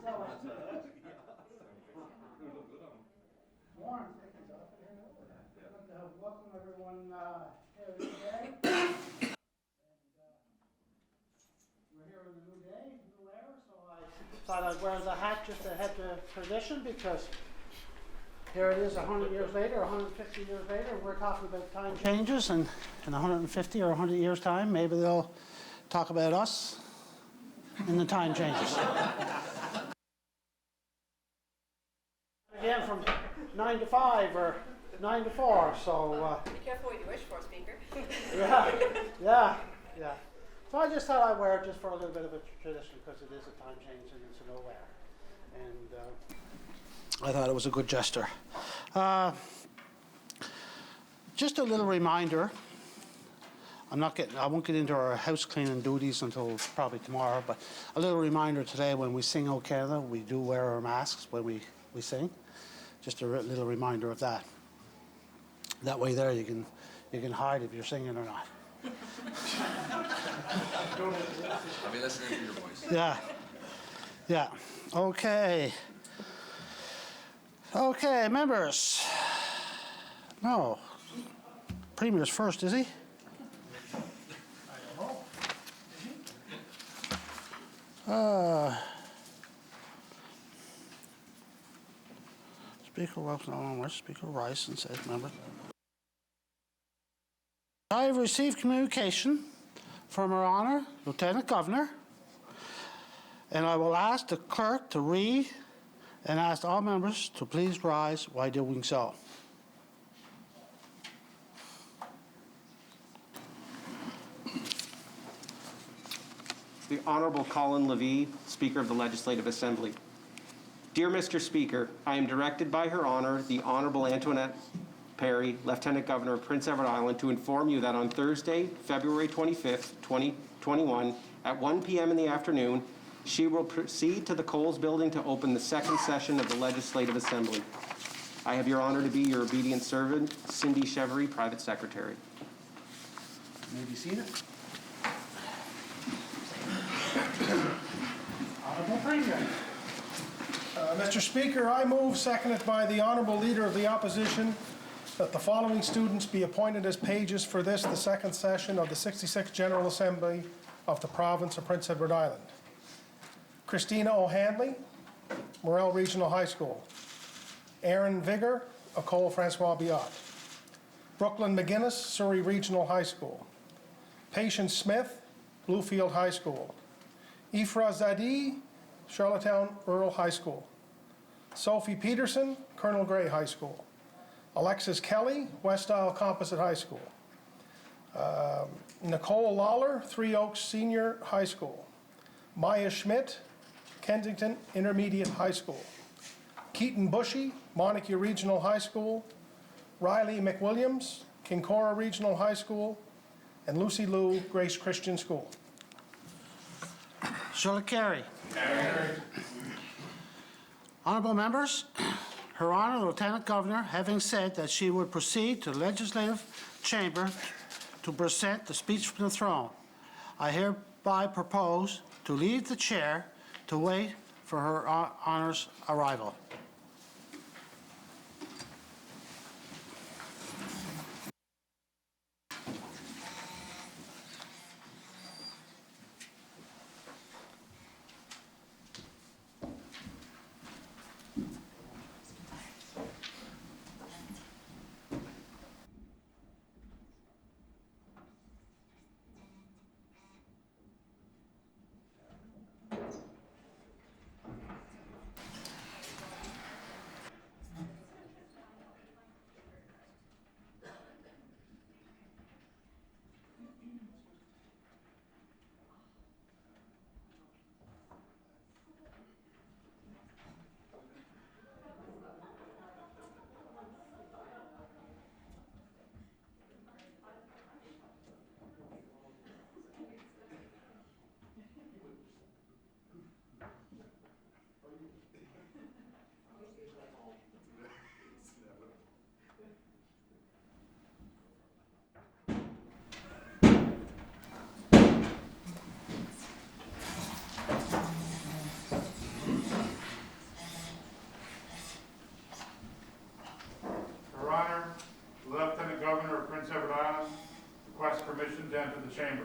Welcome everyone here today. We're here in a new day, new era, so I thought I'd wear the hat just to head the tradition, because here it is 100 years later, 150 years later, we're talking about time changes, and in 150 or 100 years' time, maybe they'll talk about us and the time changes. Again, from 9 to 5 or 9 to 4, so... Be careful what you wish for, Speaker. yeah. So I just thought I'd wear it just for a little bit of a tradition, because it is a time change and it's a no wear. And I thought it was a good gesture. Just a little reminder. I won't get into our house cleaning duties until probably tomorrow, but a little reminder today, when we sing O Canada, we do wear our masks when we sing. Just a little reminder of that. That way there you can hide if you're singing or not. I'll be listening to your voice. Yeah. Okay, members. No. Premier's first, is he? Speaker Wilson, Speaker Rice, and says member. I have received communication from Her Honour, Lieutenant Governor, and I will ask the clerk to read and ask all members to please rise while doing so. The Honourable Colin Levy, Speaker of the Legislative Assembly. Dear Mr. Speaker, I am directed by Her Honour, the Honourable Antoinette Perry, Lieutenant Governor of Prince Edward Island, to inform you that on Thursday, February 25th, 2021, at 1 p.m. in the afternoon, she will proceed to the Coles Building to open the second session of the Legislative Assembly. I have your honour to be your obedient servant, Cindy Chevery, Private Secretary. You may be seated. Honourable Premier. Mr. Speaker, I move, seconded by the Honourable Leader of the Opposition, that the following students be appointed as pages for the second session of the 66th General Assembly of the Province of Prince Edward Island. Christina O'Hanley, Morel Regional High School. Aaron Vigor, École François Biot. Brooklyn McGuinness, Surrey Regional High School. Patience Smith, Bluefield High School. Ifra Zadi, Charlottetown Rural High School. Sophie Peterson, Colonel Gray High School. Alexis Kelly, West Isle Composite High School. Nicole Lawler, Three Oaks Senior High School. Maya Schmidt, Kensington Intermediate High School. Keaton Bushy, Montague Regional High School. Riley McWilliams, Kincora Regional High School. And Lucy Liu, Grace Christian School. Shall it carry? Honourable members, Her Honour Lieutenant Governor, having said that she would proceed to the Legislative Chamber to present the speech from the throne, I hereby propose to leave the chair to wait for Her Honour's arrival. chamber.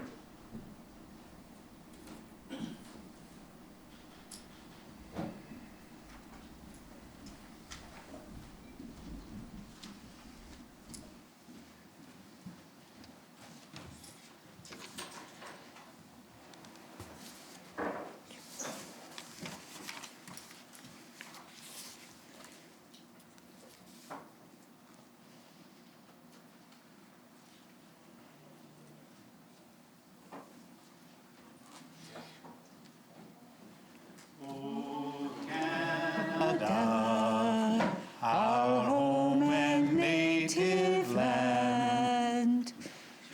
Our home and native land,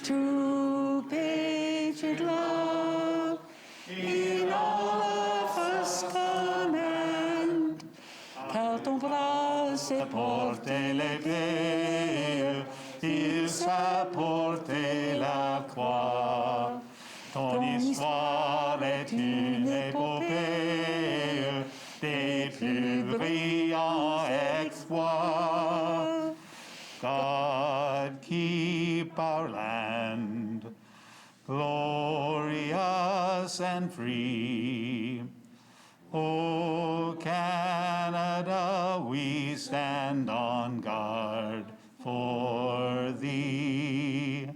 true patriot love, in all of us command. Car ton bras s'est porté l'épée, il s'est porté la croix. Ton histoire est une épopée des plus brillants exploits. God keep our land glorious and free. O Canada, we stand on guard for thee.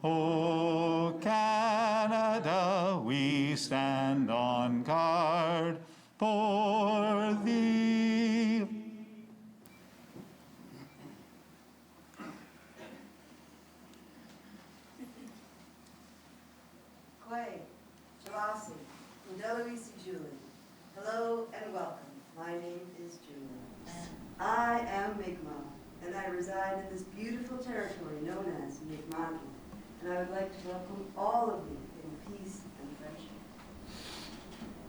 O Canada, we stand on guard for thee. Quay, Jalasi, and Deloise Julie. Hello and welcome. My name is Julie. I am Mi'kmaq, and I reside in this beautiful territory known as Mi'kma'ki, and I would like to welcome all of you in peace and friendship.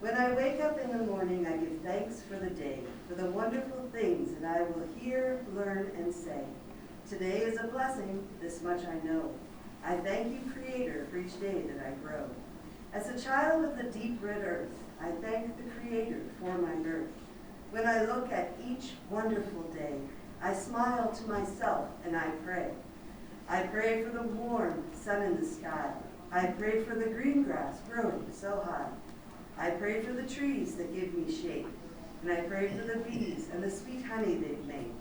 When I wake up in the morning, I give thanks for the day, for the wonderful things that I will hear, learn, and say. Today is a blessing, this much I know. I thank you, Creator, for each day that I grow. As a child of the deep red earth, I thank the Creator for my birth. When I look at each wonderful day, I smile to myself and I pray. I pray for the warm sun in the sky. I pray for the green grass growing so high. I pray for the trees that give me shade. And I pray for the bees and the sweet honey they've made.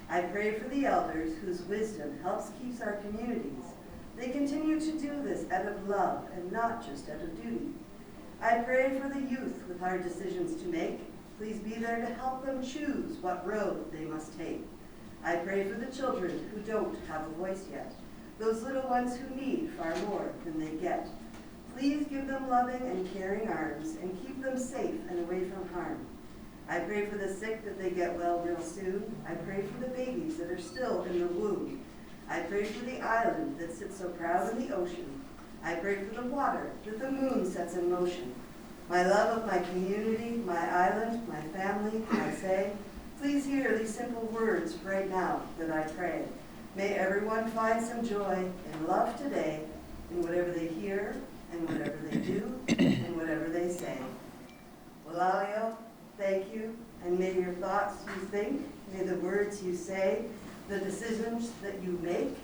I pray for the elders whose wisdom helps keep our communities. They continue to do this out of love and not just out of duty. I pray for the youth with hard decisions to make. Please be there to help them choose what road they must take. I pray for the children who don't have a voice yet, those little ones who need far more than they get. Please give them loving and caring arms and keep them safe and away from harm. I pray for the sick that they get well real soon. I pray for the babies that are still in the womb. I pray for the island that sits so proud in the ocean. I pray for the water that the moon sets in motion. My love of my community, my island, my family, I say, please hear these simple words right now that I pray. May everyone find some joy and love today in whatever they hear and whatever they do and whatever they say. Walalio, thank you, and may your thoughts you think, may the words you say, the decisions that you make,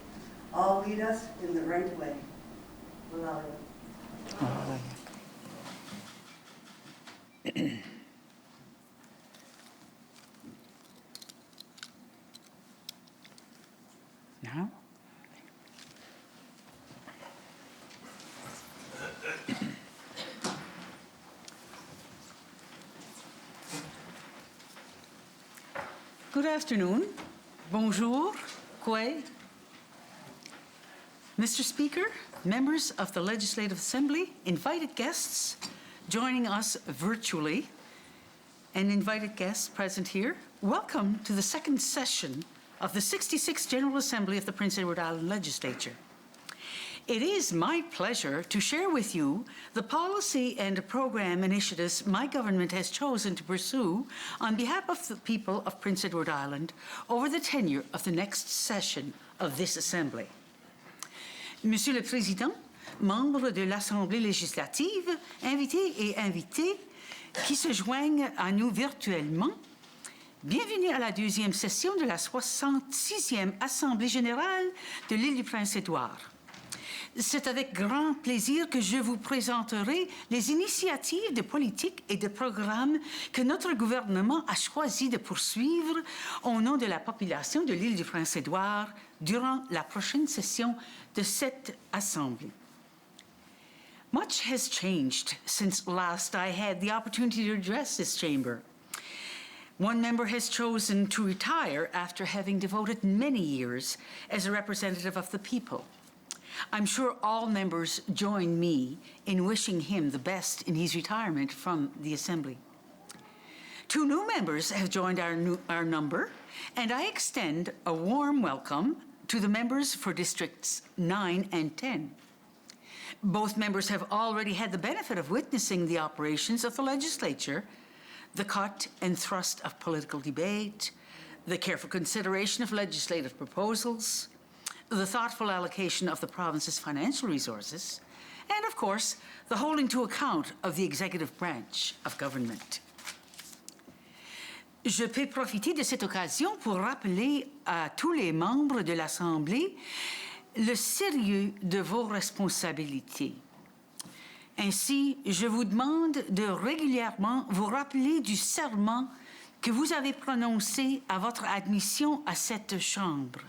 all lead us in the right way. Walalio. Now? Good afternoon. Bonjour. Quay. Mr. Speaker, members of the Legislative Assembly, invited guests joining us virtually, and invited guests present here, welcome to the second session of the 66th General Assembly of the Prince Edward Island Legislature. It is my pleasure to share with you the policy and program initiatives my government has chosen to pursue on behalf of the people of Prince Edward Island over the tenure of the next session of this Assembly. Monsieur le Président, membres de l'Assemblée législative, invités et invitées qui se joignent à nous virtuellement, bienvenue à la deuxième session de la 66e Assemblée générale de l'île du Prince-Édouard. C'est avec grand plaisir que je vous présenterai les initiatives de politique et de programmes que notre gouvernement a choisi de poursuivre au nom de la population de l'île du Prince-Édouard durant la prochaine session de cette Assemblée. Much has changed since last I had the opportunity to address this chamber. One member has chosen to retire after having devoted many years as a representative of the people. I'm sure all members join me in wishing him the best in his retirement from the Assembly. 2 new members have joined our number, and I extend a warm welcome to the members for Districts 9 and 10. Both members have already had the benefit of witnessing the operations of the legislature, the cut and thrust of political debate, the careful consideration of legislative proposals, the thoughtful allocation of the province's financial resources, and of course, the holding to account of the executive branch of government. Je peux profiter de cette occasion pour rappeler à tous les membres de l'Assemblée le sérieux de vos responsabilités. Ainsi, je vous demande de régulièrement vous rappeler du serment que vous avez prononcé à votre admission à cette Chambre,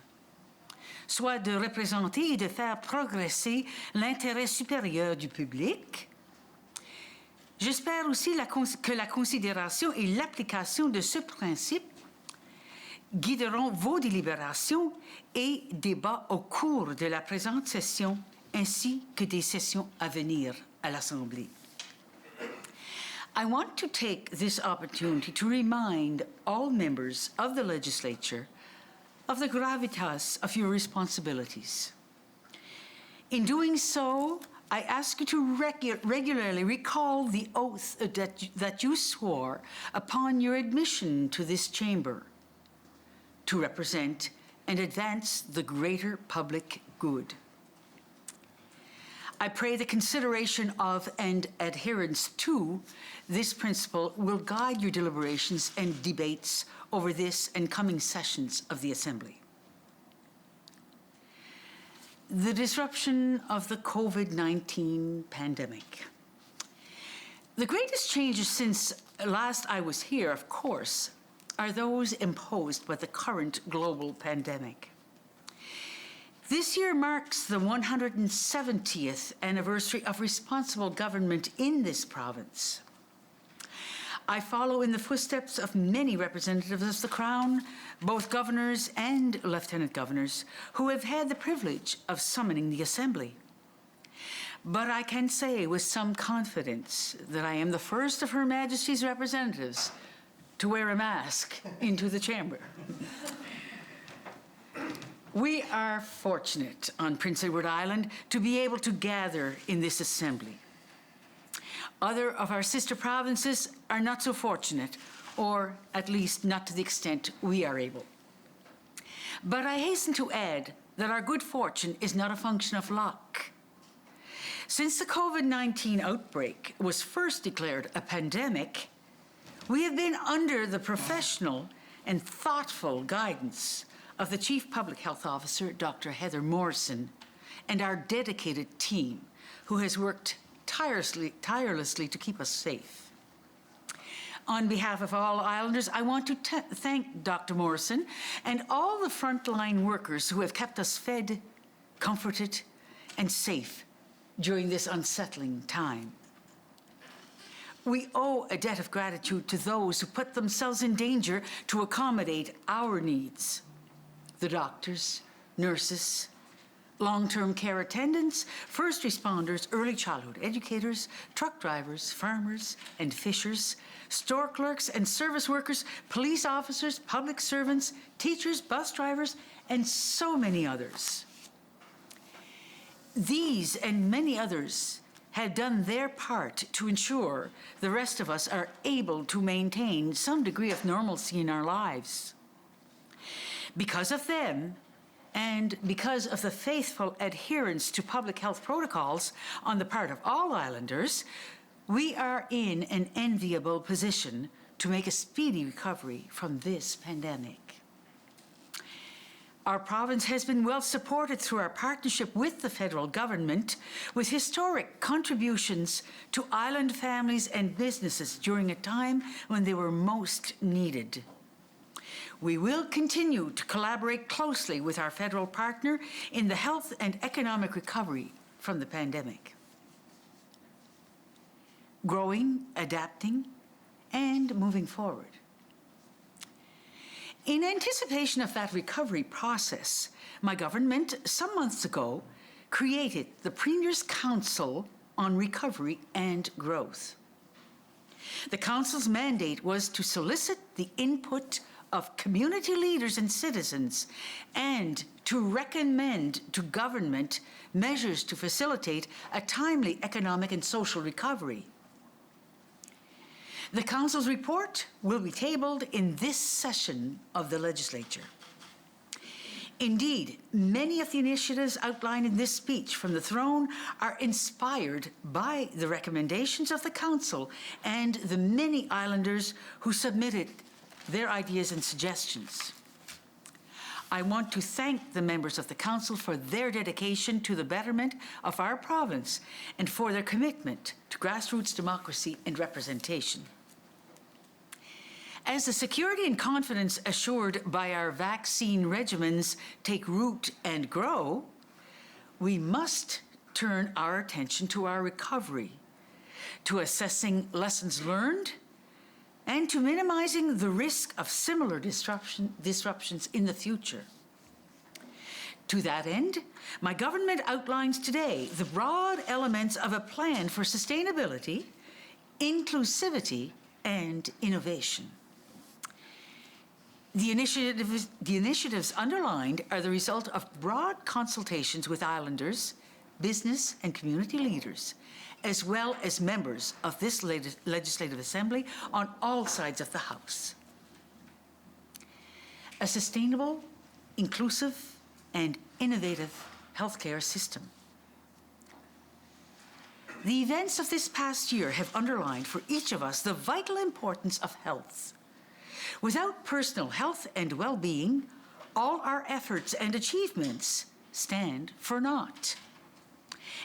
soit de représenter et de faire progresser l'intérêt supérieur du public. J'espère aussi que la considération et l'application de ce principe guideront vos délibérations et débats au cours de la présente session ainsi que des sessions à venir à l'Assemblée. I want to take this opportunity to remind all members of the legislature of the gravitas of your responsibilities. In doing so, I ask you to regularly recall the oath that you swore upon your admission to this chamber, to represent and advance the greater public good. I pray the consideration of and adherence to this principle will guide your deliberations and debates over this and coming sessions of the Assembly. The disruption of the COVID-19 pandemic. The greatest changes since last I was here, of course, are those imposed by the current global pandemic. This year marks the 170th anniversary of responsible government in this province. I follow in the footsteps of many representatives of the Crown, both governors and lieutenant governors, who have had the privilege of summoning the Assembly. But I can say with some confidence that I am the first of Her Majesty's representatives to wear a mask into the chamber. We are fortunate on Prince Edward Island to be able to gather in this Assembly. Other of our sister provinces are not so fortunate, or at least not to the extent we are able. But I hasten to add that our good fortune is not a function of luck. Since the COVID-19 outbreak was first declared a pandemic, we have been under the professional and thoughtful guidance of the Chief Public Health Officer, Dr. Heather Morrison, and our dedicated team, who has worked tirelessly to keep us safe. On behalf of all Islanders, I want to thank Dr. Morrison and all the frontline workers who have kept us fed, comforted, and safe during this unsettling time. We owe a debt of gratitude to those who put themselves in danger to accommodate our needs. The doctors, nurses, long-term care attendants, first responders, early childhood educators, truck drivers, farmers and fishers, store clerks and service workers, police officers, public servants, teachers, bus drivers, and so many others. These and many others had done their part to ensure the rest of us are able to maintain some degree of normalcy in our lives. Because of them, and because of the faithful adherence to public health protocols on the part of all Islanders, we are in an enviable position to make a speedy recovery from this pandemic. Our province has been well supported through our partnership with the federal government, with historic contributions to island families and businesses during a time when they were most needed. We will continue to collaborate closely with our federal partner in the health and economic recovery from the pandemic. Growing, adapting, and moving forward. In anticipation of that recovery process, my government, some months ago, created the Premier's Council on Recovery and Growth. The Council's mandate was to solicit the input of community leaders and citizens and to recommend to government measures to facilitate a timely economic and social recovery. The Council's report will be tabled in this session of the Legislature. Indeed, many of the initiatives outlined in this speech from the throne are inspired by the recommendations of the Council and the many islanders who submitted their ideas and suggestions. I want to thank the members of the Council for their dedication to the betterment of our province and for their commitment to grassroots democracy and representation. As the security and confidence assured by our vaccine regimens take root and grow, we must turn our attention to our recovery, to assessing lessons learned, and to minimizing the risk of similar disruptions in the future. To that end, my government outlines today the broad elements of a plan for sustainability, inclusivity, and innovation. The initiatives underlined are the result of broad consultations with islanders, business and community leaders, as well as members of this Legislative Assembly on all sides of the House. A sustainable, inclusive, and innovative healthcare system. The events of this past year have underlined for each of us the vital importance of health. Without personal health and well-being, all our efforts and achievements stand for naught.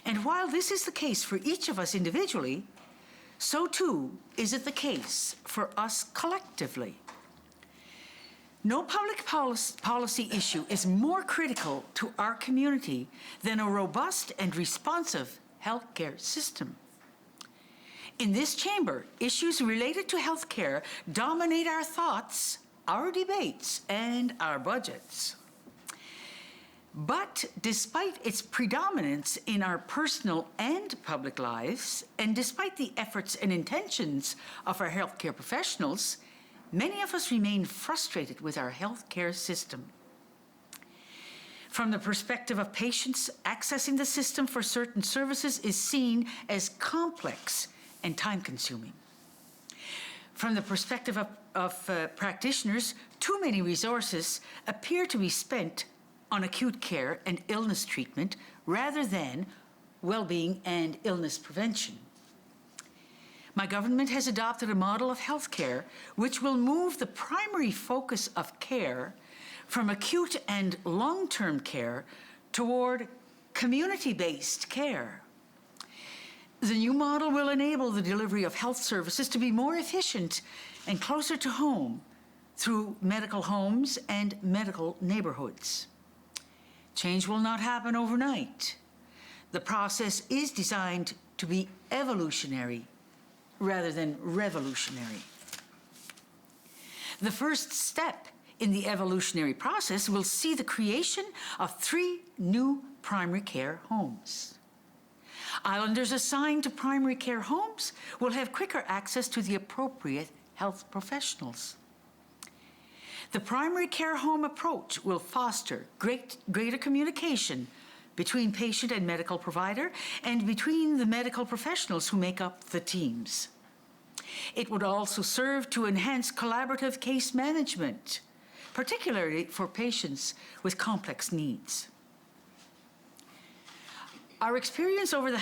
And while this is the case for each of us individually, so too is it the case for us collectively. No public policy issue is more critical to our community than a robust and responsive healthcare system. In this chamber, issues related to healthcare dominate our thoughts, our debates, and our budgets. But despite its predominance in our personal and public lives, and despite the efforts and intentions of our healthcare professionals, many of us remain frustrated with our healthcare system. From the perspective of patients, accessing the system for certain services is seen as complex and time-consuming. From the perspective of practitioners, too many resources appear to be spent on acute care and illness treatment rather than well-being and illness prevention. My government has adopted a model of healthcare which will move the primary focus of care from acute and long-term care toward community-based care. The new model will enable the delivery of health services to be more efficient and closer to home through medical homes and medical neighborhoods. Change will not happen overnight. The process is designed to be evolutionary rather than revolutionary. The first step in the evolutionary process will see the creation of 3 new primary care homes. Islanders assigned to primary care homes will have quicker access to the appropriate health professionals. The primary care home approach will foster greater communication between patient and medical provider and between the medical professionals who make up the teams. It would also serve to enhance collaborative case management, particularly for patients with complex needs. Our experience over the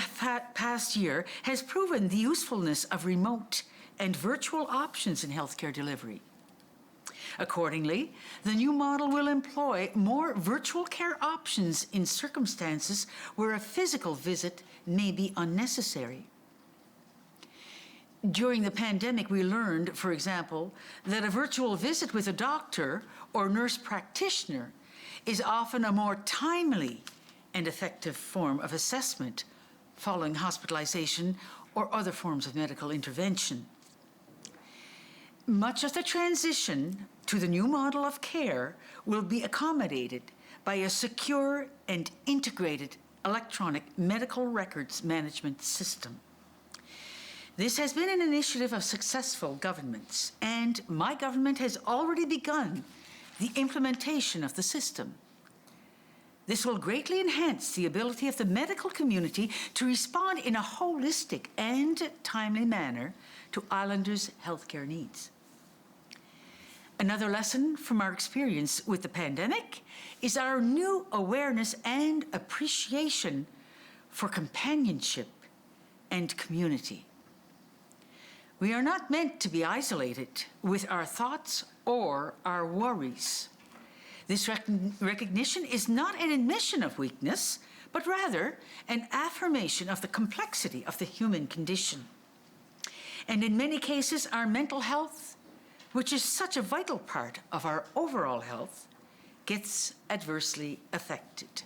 past year has proven the usefulness of remote and virtual options in healthcare delivery. Accordingly, the new model will employ more virtual care options in circumstances where a physical visit may be unnecessary. During the pandemic, we learned, for example, that a virtual visit with a doctor or nurse practitioner is often a more timely and effective form of assessment following hospitalization or other forms of medical intervention. Much of the transition to the new model of care will be accommodated by a secure and integrated electronic medical records management system. This has been an initiative of successful governments, and my government has already begun the implementation of the system. This will greatly enhance the ability of the medical community to respond in a holistic and timely manner to Islanders' healthcare needs. Another lesson from our experience with the pandemic is our new awareness and appreciation for companionship and community. We are not meant to be isolated with our thoughts or our worries. This recognition is not an admission of weakness, but rather an affirmation of the complexity of the human condition. And in many cases, our mental health, which is such a vital part of our overall health, gets adversely affected.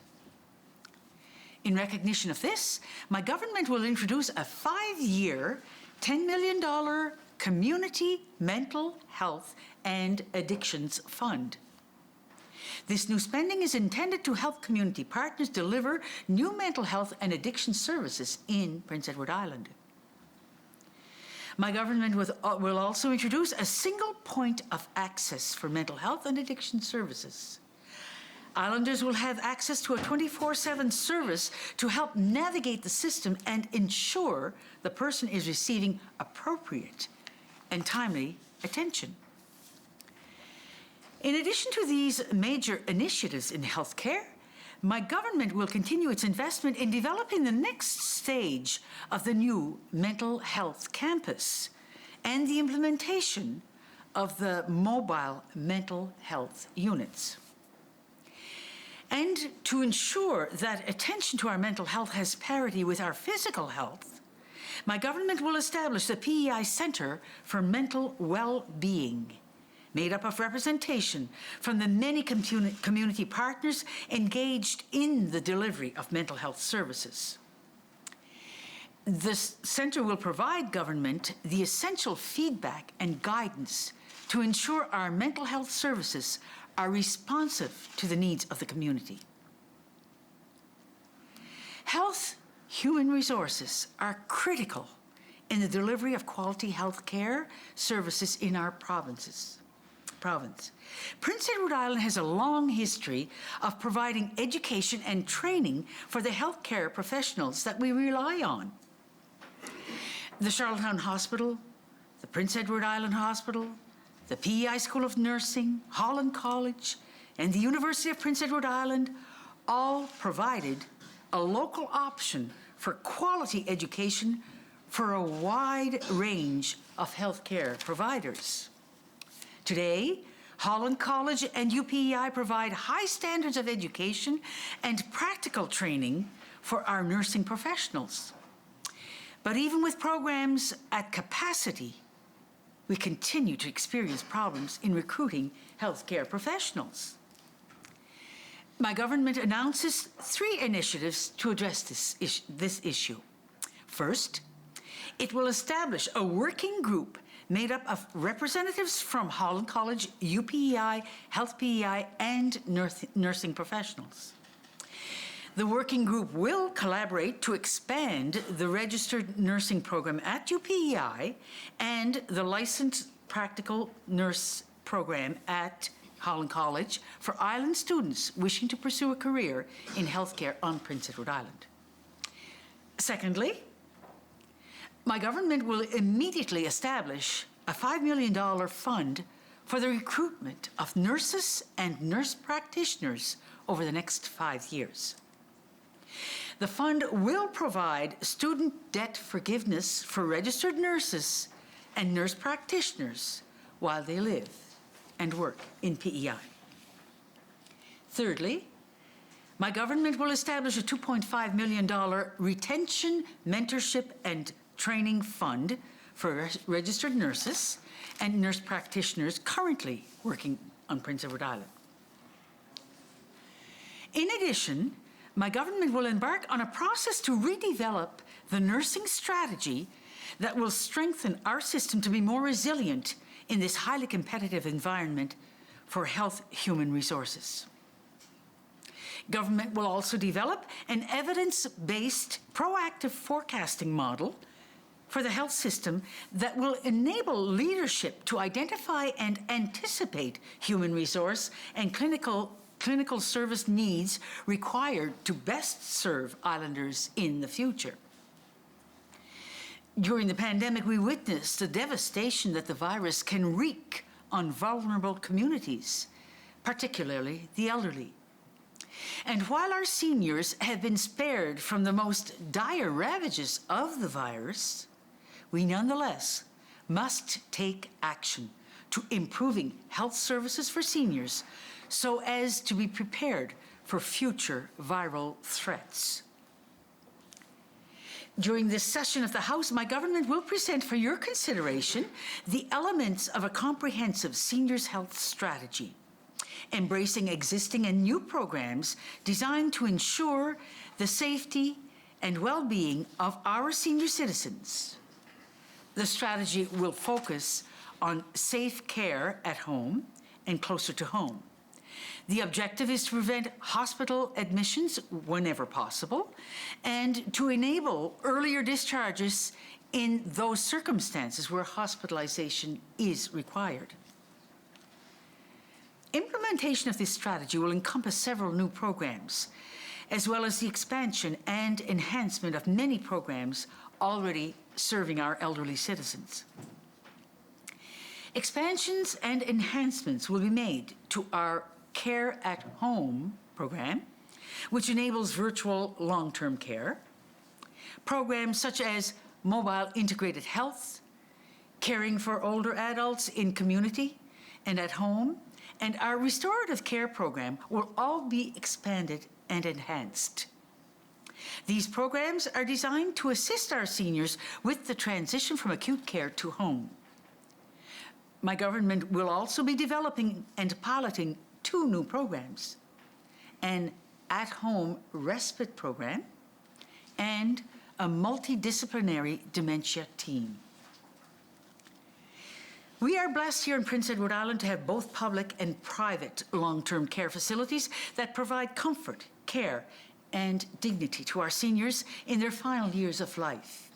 In recognition of this, my government will introduce a 5-year, $10 million Community Mental Health and Addictions Fund. This new spending is intended to help community partners deliver new mental health and addiction services in Prince Edward Island. My government will also introduce a single point of access for mental health and addiction services. Islanders will have access to a 24/7 service to help navigate the system and ensure the person is receiving appropriate and timely attention. In addition to these major initiatives in healthcare, my government will continue its investment in developing the next stage of the new mental health campus and the implementation of the mobile mental health units. And to ensure that attention to our mental health has parity with our physical health, my government will establish the PEI Center for Mental Well-Being, made up of representation from the many community partners engaged in the delivery of mental health services. This center will provide government the essential feedback and guidance to ensure our mental health services are responsive to the needs of the community. Health human resources are critical in the delivery of quality health care services in our province. Prince Edward Island has a long history of providing education and training for the healthcare professionals that we rely on. The Charlottetown Hospital, the Prince Edward Island Hospital, the PEI School of Nursing, Holland College, and the University of Prince Edward Island all provided a local option for quality education for a wide range of healthcare providers. Today, Holland College and UPEI provide high standards of education and practical training for our nursing professionals. But even with programs at capacity, we continue to experience problems in recruiting healthcare professionals. My government announces 3 initiatives to address this issue. First, it will establish a working group made up of representatives from Holland College, UPEI, Health PEI, and nursing professionals. The working group will collaborate to expand the registered nursing program at UPEI and the licensed practical nurse program at Holland College for island students wishing to pursue a career in healthcare on Prince Edward Island. Secondly, my government will immediately establish a $5 million fund for the recruitment of nurses and nurse practitioners over the next 5 years. The fund will provide student debt forgiveness for registered nurses and nurse practitioners while they live and work in PEI. Thirdly, my government will establish a $2.5 million retention, mentorship, and training fund for registered nurses and nurse practitioners currently working on Prince Edward Island. In addition, my government will embark on a process to redevelop the nursing strategy that will strengthen our system to be more resilient in this highly competitive environment for health human resources. Government will also develop an evidence-based proactive forecasting model for the health system that will enable leadership to identify and anticipate human resource and clinical service needs required to best serve islanders in the future. During the pandemic, we witnessed the devastation that the virus can wreak on vulnerable communities, particularly the elderly. And while our seniors have been spared from the most dire ravages of the virus, we nonetheless must take action to improving health services for seniors so as to be prepared for future viral threats. During this session of the House, my government will present for your consideration the elements of a comprehensive seniors' health strategy, embracing existing and new programs designed to ensure the safety and well-being of our senior citizens. The strategy will focus on safe care at home and closer to home. The objective is to prevent hospital admissions whenever possible and to enable earlier discharges in those circumstances where hospitalization is required. Implementation of this strategy will encompass several new programs, as well as the expansion and enhancement of many programs already serving our elderly citizens. Expansions and enhancements will be made to our Care at Home program, which enables virtual long-term care, programs such as mobile integrated health, caring for older adults in community and at home, and our restorative care program will all be expanded and enhanced. These programs are designed to assist our seniors with the transition from acute care to home. My government will also be developing and piloting 2 new programs, an at-home respite program and a multidisciplinary dementia team. We are blessed here in Prince Edward Island to have both public and private long-term care facilities that provide comfort, care, and dignity to our seniors in their final years of life.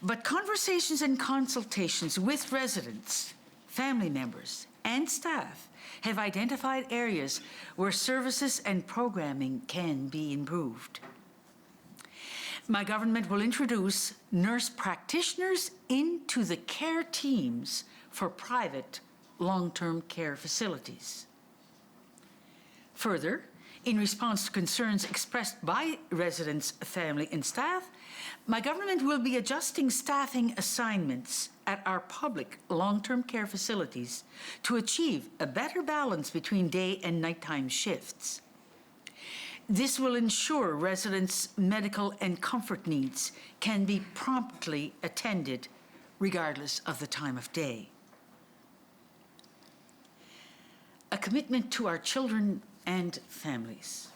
But conversations and consultations with residents, family members, and staff have identified areas where services and programming can be improved. My government will introduce nurse practitioners into the care teams for private long-term care facilities. Further, in response to concerns expressed by residents, family, and staff, my government will be adjusting staffing assignments at our public long-term care facilities to achieve a better balance between day and nighttime shifts. This will ensure residents' medical and comfort needs can be promptly attended regardless of the time of day. A commitment to our children and families.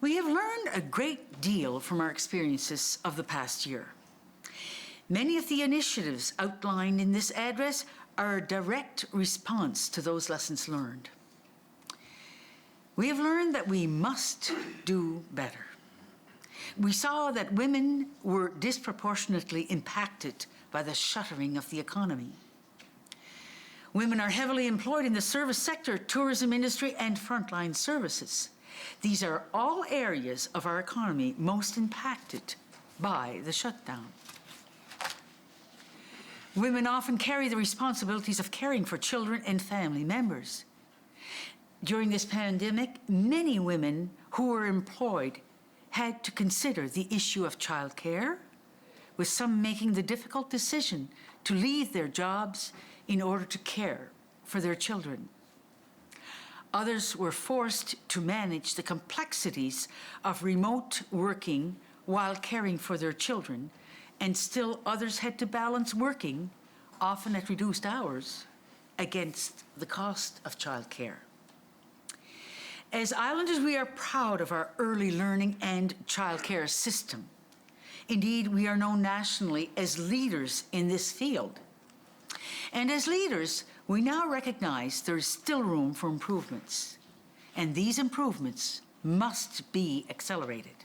We have learned a great deal from our experiences of the past year. Many of the initiatives outlined in this address are a direct response to those lessons learned. We have learned that we must do better. We saw that women were disproportionately impacted by the shuttering of the economy. Women are heavily employed in the service sector, tourism industry, and frontline services. These are all areas of our economy most impacted by the shutdown. Women often carry the responsibilities of caring for children and family members. During this pandemic, many women who were employed had to consider the issue of childcare, with some making the difficult decision to leave their jobs in order to care for their children. Others were forced to manage the complexities of remote working while caring for their children, and still others had to balance working, often at reduced hours, against the cost of childcare. As Islanders, we are proud of our early learning and childcare system. Indeed, we are known nationally as leaders in this field. And as leaders, we now recognize there is still room for improvements, and these improvements must be accelerated.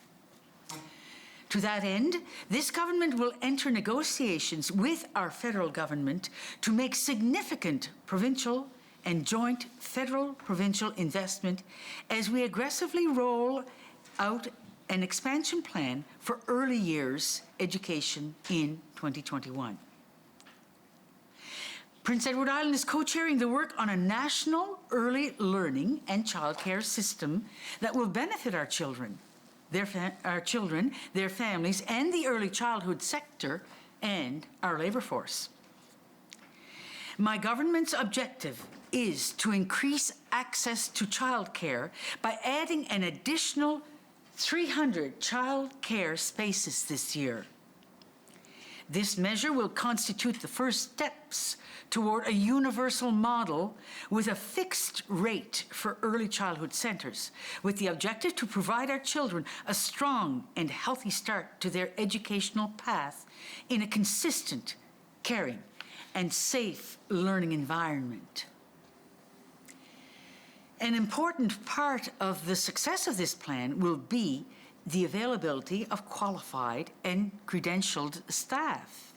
To that end, this government will enter negotiations with our federal government to make significant provincial and joint federal-provincial investment as we aggressively roll out an expansion plan for early years education in 2021. Prince Edward Island is co-chairing the work on a national early learning and childcare system that will benefit our children, their families, and the early childhood sector and our labor force. My government's objective is to increase access to childcare by adding an additional 300 childcare spaces this year. This measure will constitute the first steps toward a universal model with a fixed rate for early childhood centers, with the objective to provide our children a strong and healthy start to their educational path in a consistent, caring, and safe learning environment. An important part of the success of this plan will be the availability of qualified and credentialed staff.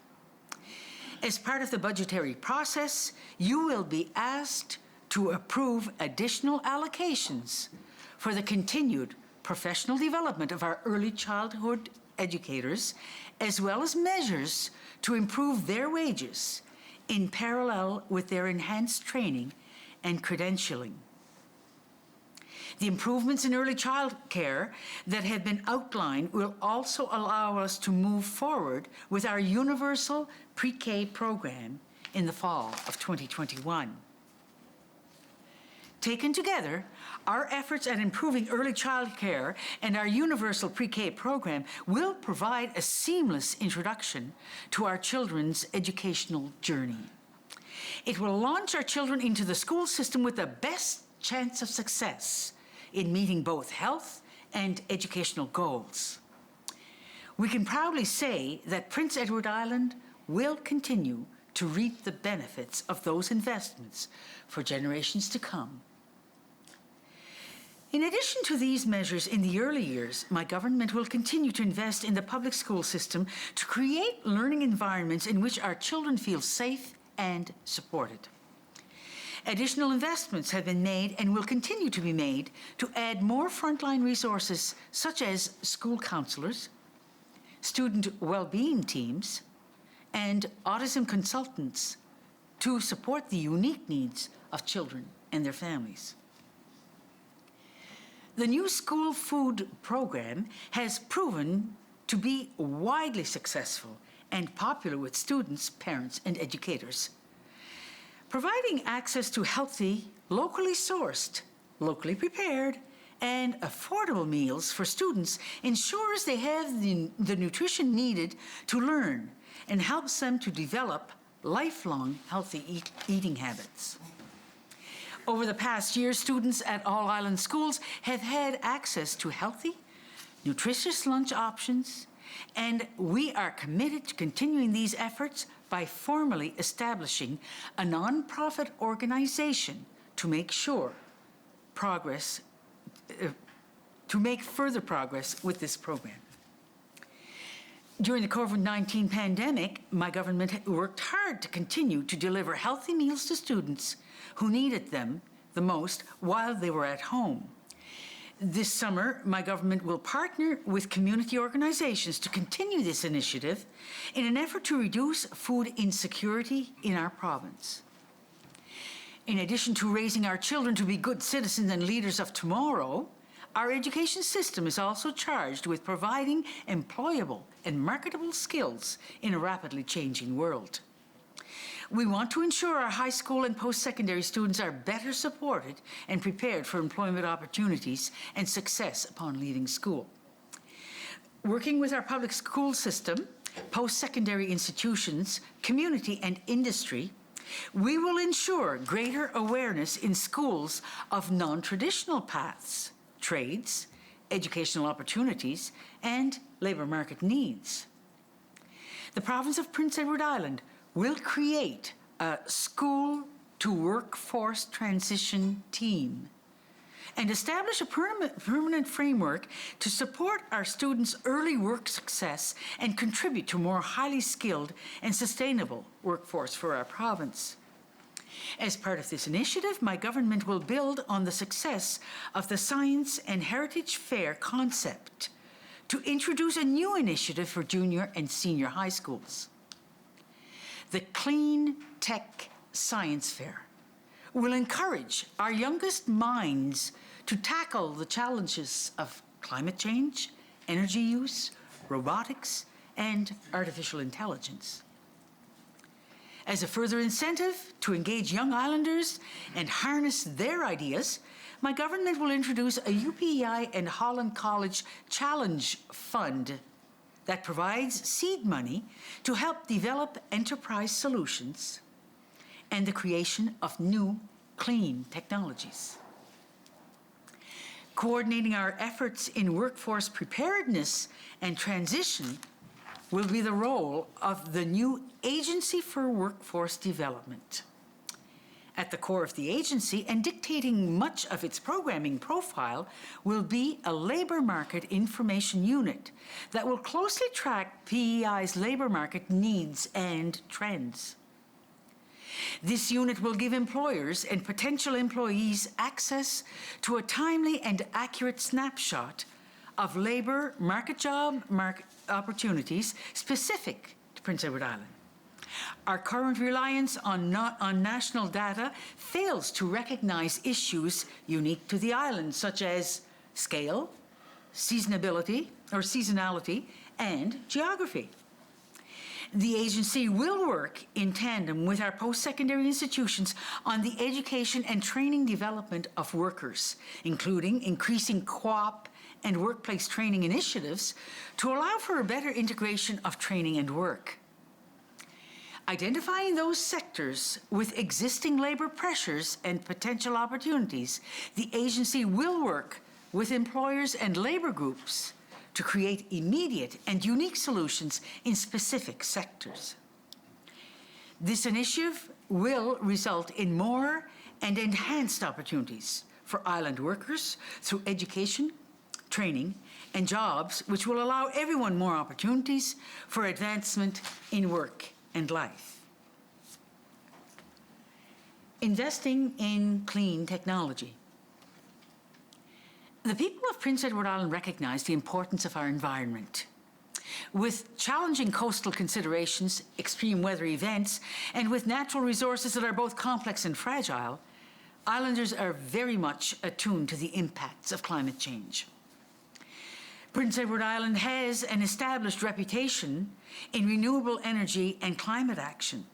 As part of the budgetary process, you will be asked to approve additional allocations for the continued professional development of our early childhood educators, as well as measures to improve their wages in parallel with their enhanced training and credentialing. The improvements in early child care that have been outlined will also allow us to move forward with our universal pre-K program in the fall of 2021. Taken together, our efforts at improving early child care and our universal pre-K program will provide a seamless introduction to our children's educational journey. It will launch our children into the school system with the best chance of success in meeting both health and educational goals. We can proudly say that Prince Edward Island will continue to reap the benefits of those investments for generations to come. In addition to these measures in the early years, my government will continue to invest in the public school system to create learning environments in which our children feel safe and supported. Additional investments have been made and will continue to be made to add more frontline resources such as school counselors, student well-being teams, and autism consultants to support the unique needs of children and their families. The new school food program has proven to be widely successful and popular with students, parents, and educators. Providing access to healthy, locally sourced, locally prepared, and affordable meals for students ensures they have the nutrition needed to learn and helps them to develop lifelong healthy eating habits. Over the past year, students at all island schools have had access to healthy, nutritious lunch options, and we are committed to continuing these efforts by formally establishing a nonprofit organization to make further progress with this program. During the COVID-19 pandemic, my government worked hard to continue to deliver healthy meals to students who needed them the most while they were at home. This summer, my government will partner with community organizations to continue this initiative in an effort to reduce food insecurity in our province. In addition to raising our children to be good citizens and leaders of tomorrow, our education system is also charged with providing employable and marketable skills in a rapidly changing world. We want to ensure our high school and post-secondary students are better supported and prepared for employment opportunities and success upon leaving school. Working with our public school system, post-secondary institutions, community, and industry, we will ensure greater awareness in schools of non-traditional paths, trades, educational opportunities, and labor market needs. The province of Prince Edward Island will create a school-to-workforce transition team and establish a permanent framework to support our students' early work success and contribute to a more highly skilled and sustainable workforce for our province. As part of this initiative, my government will build on the success of the Science and Heritage Fair concept to introduce a new initiative for junior and senior high schools. The Clean Tech Science Fair will encourage our youngest minds to tackle the challenges of climate change, energy use, robotics, and artificial intelligence. As a further incentive to engage young islanders and harness their ideas, my government will introduce a UPEI and Holland College Challenge Fund that provides seed money to help develop enterprise solutions and the creation of new clean technologies. Coordinating our efforts in workforce preparedness and transition will be the role of the new Agency for Workforce Development. At the core of the agency and dictating much of its programming profile will be a labor market information unit that will closely track PEI's labor market needs and trends. This unit will give employers and potential employees access to a timely and accurate snapshot of labor market opportunities specific to Prince Edward Island. Our current reliance on national data fails to recognize issues unique to the island, such as scale, seasonality, and geography. The agency will work in tandem with our post-secondary institutions on the education and training development of workers, including increasing co-op and workplace training initiatives to allow for a better integration of training and work. Identifying those sectors with existing labor pressures and potential opportunities, the agency will work with employers and labor groups to create immediate and unique solutions in specific sectors. This initiative will result in more and enhanced opportunities for island workers through education, training, and jobs, which will allow everyone more opportunities for advancement in work and life. Investing in clean technology. The people of Prince Edward Island recognize the importance of our environment. With challenging coastal considerations, extreme weather events, and with natural resources that are both complex and fragile, islanders are very much attuned to the impacts of climate change. Prince Edward Island has an established reputation in renewable energy and climate action.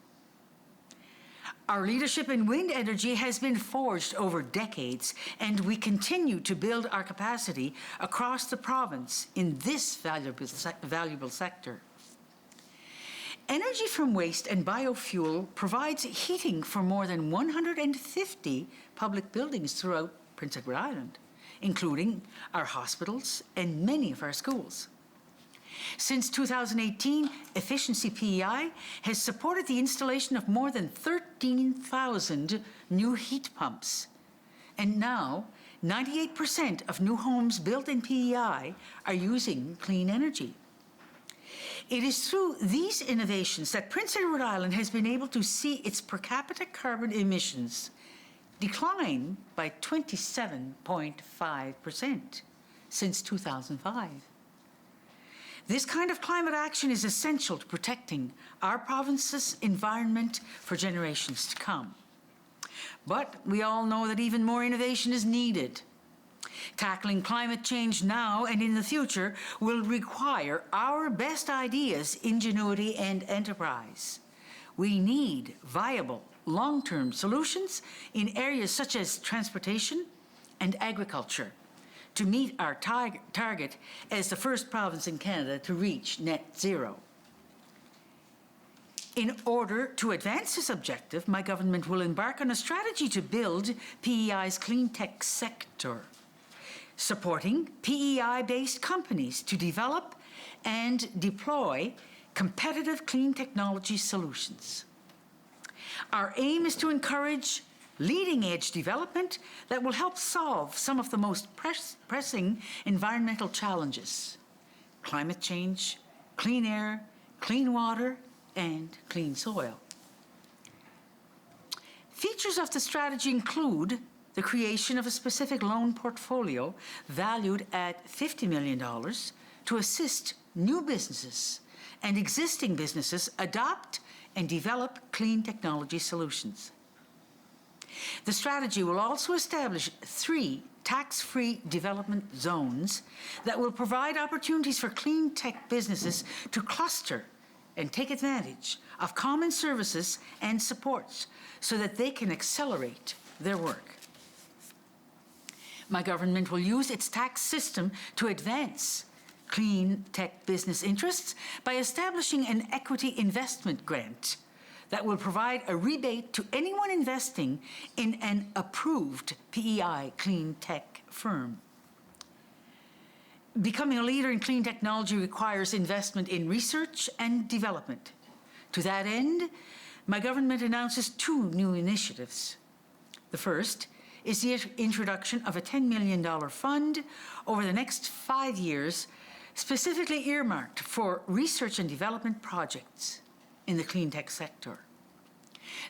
Our leadership in wind energy has been forged over decades, and we continue to build our capacity across the province in this valuable sector. Energy from waste and biofuel provides heating for more than 150 public buildings throughout Prince Edward Island, including our hospitals and many of our schools. Since 2018, Efficiency PEI has supported the installation of more than 13,000 new heat pumps. And now, 98% of new homes built in PEI are using clean energy. It is through these innovations that Prince Edward Island has been able to see its per capita carbon emissions decline by 27.5% since 2005. This kind of climate action is essential to protecting our province's environment for generations to come. But we all know that even more innovation is needed. Tackling climate change now and in the future will require our best ideas, ingenuity, and enterprise. we need viable, long-term solutions in areas such as transportation and agriculture to meet our target as the first province in Canada to reach net zero. In order to advance this objective, my government will embark on a strategy to build PEI's clean tech sector, supporting PEI-based companies to develop and deploy competitive clean technology solutions. Our aim is to encourage leading-edge development that will help solve some of the most pressing environmental challenges: climate change, clean air, clean water, and clean soil. Features of the strategy include the creation of a specific loan portfolio valued at $50 million to assist new businesses and existing businesses adopt and develop clean technology solutions. The strategy will also establish 3 tax-free development zones that will provide opportunities for clean tech businesses to cluster and take advantage of common services and supports so that they can accelerate their work. My government will use its tax system to advance clean tech business interests by establishing an equity investment grant that will provide a rebate to anyone investing in an approved PEI clean tech firm. Becoming a leader in clean technology requires investment in research and development. To that end, my government announces 2 new initiatives. The first is the introduction of a $10 million fund over the next 5 years, specifically earmarked for research and development projects in the clean tech sector.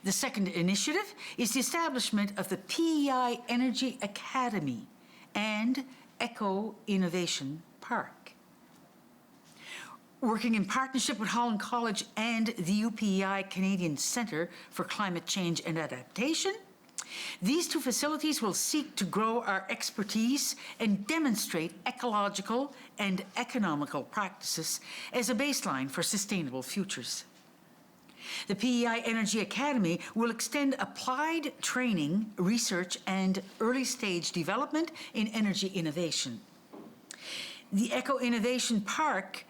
The second initiative is the establishment of the PEI Energy Academy and Eco Innovation Park. Working in partnership with Holland College and the UPEI Canadian Centre for Climate Change and Adaptation, these 2 facilities will seek to grow our expertise and demonstrate ecological and economical practices as a baseline for sustainable futures. The PEI Energy Academy will extend applied training, research, and early-stage development in energy innovation. The Eco Innovation Park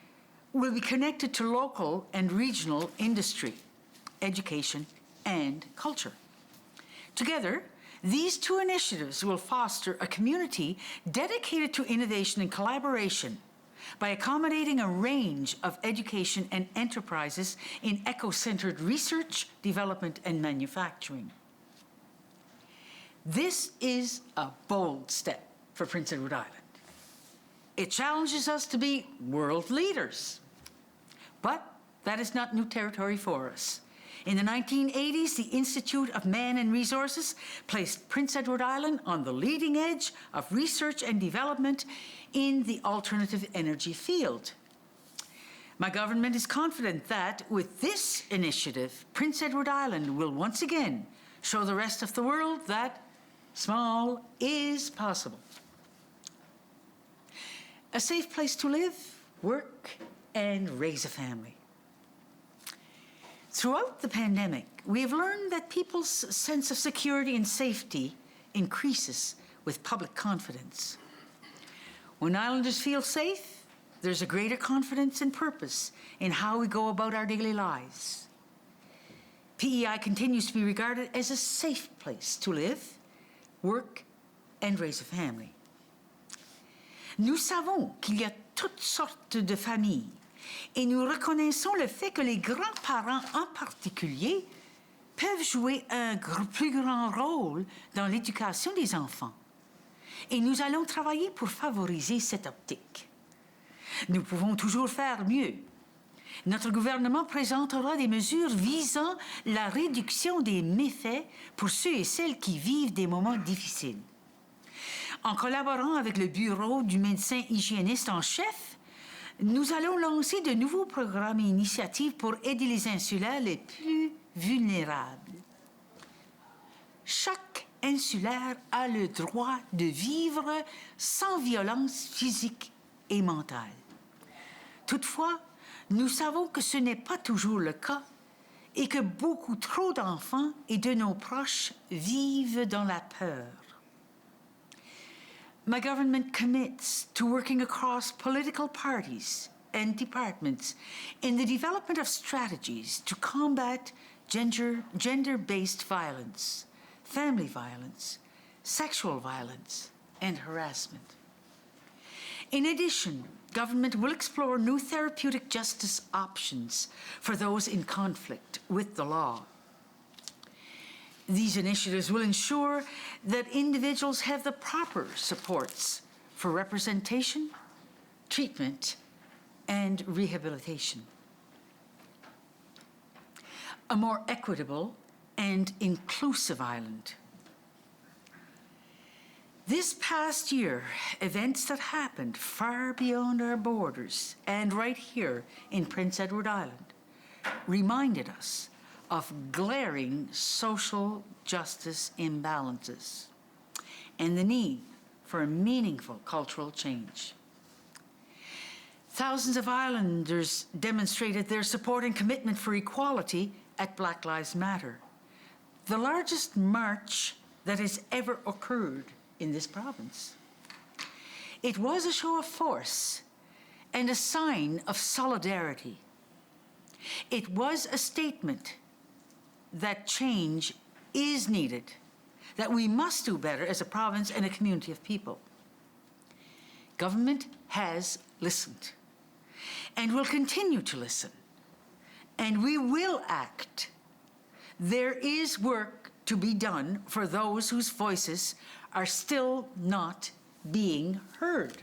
will be connected to local and regional industry, education, and culture. Together, these 2 initiatives will foster a community dedicated to innovation and collaboration by accommodating a range of education and enterprises in eco-centered research, development, and manufacturing. This is a bold step for Prince Edward Island. It challenges us to be world leaders. But that is not new territory for us. In the 1980s, the Institute of Man and Resources placed Prince Edward Island on the leading edge of research and development in the alternative energy field. My government is confident that with this initiative, Prince Edward Island will once again show the rest of the world that small is possible. A safe place to live, work, and raise a family. Throughout the pandemic, we have learned that people's sense of security and safety increases with public confidence. When Islanders feel safe, there's a greater confidence and purpose in how we go about our daily lives. PEI continues to be regarded as a safe place to live, work, and raise a family. Nous savons qu'il y a toutes sortes de familles et nous reconnaissons le fait que les grands-parents en particulier peuvent jouer un plus grand rôle dans l'éducation des enfants. Et nous allons travailler pour favoriser cette optique. Nous pouvons toujours faire mieux. Notre gouvernement présentera des mesures visant la réduction des méfaits pour ceux et celles qui vivent des moments difficiles. En collaborant avec le bureau du médecin hygiéniste en chef, nous allons lancer de nouveaux programmes et initiatives pour aider les insulaires les plus vulnérables. Chaque insulaire a le droit de vivre sans violence physique et mentale. Toutefois, nous savons que ce n'est pas toujours le cas et que beaucoup trop d'enfants et de nos proches vivent dans la peur. My government commits to working across political parties and departments in the development of strategies to combat gender-based violence, family violence, sexual violence, and harassment. In addition, government will explore new therapeutic justice options for those in conflict with the law. These initiatives will ensure that individuals have the proper supports for representation, treatment, and rehabilitation. A more equitable and inclusive Ireland. This past year, events that happened far beyond our borders and right here in Prince Edward Island reminded us of glaring social justice imbalances and the need for a meaningful cultural change. Thousands of Islanders demonstrated their support and commitment for equality at Black Lives Matter, the largest march that has ever occurred in this province. It was a show of force and a sign of solidarity. It was a statement that change is needed, that we must do better as a province and a community of people. Government has listened and will continue to listen, and we will act. There is work to be done for those whose voices are still not being heard.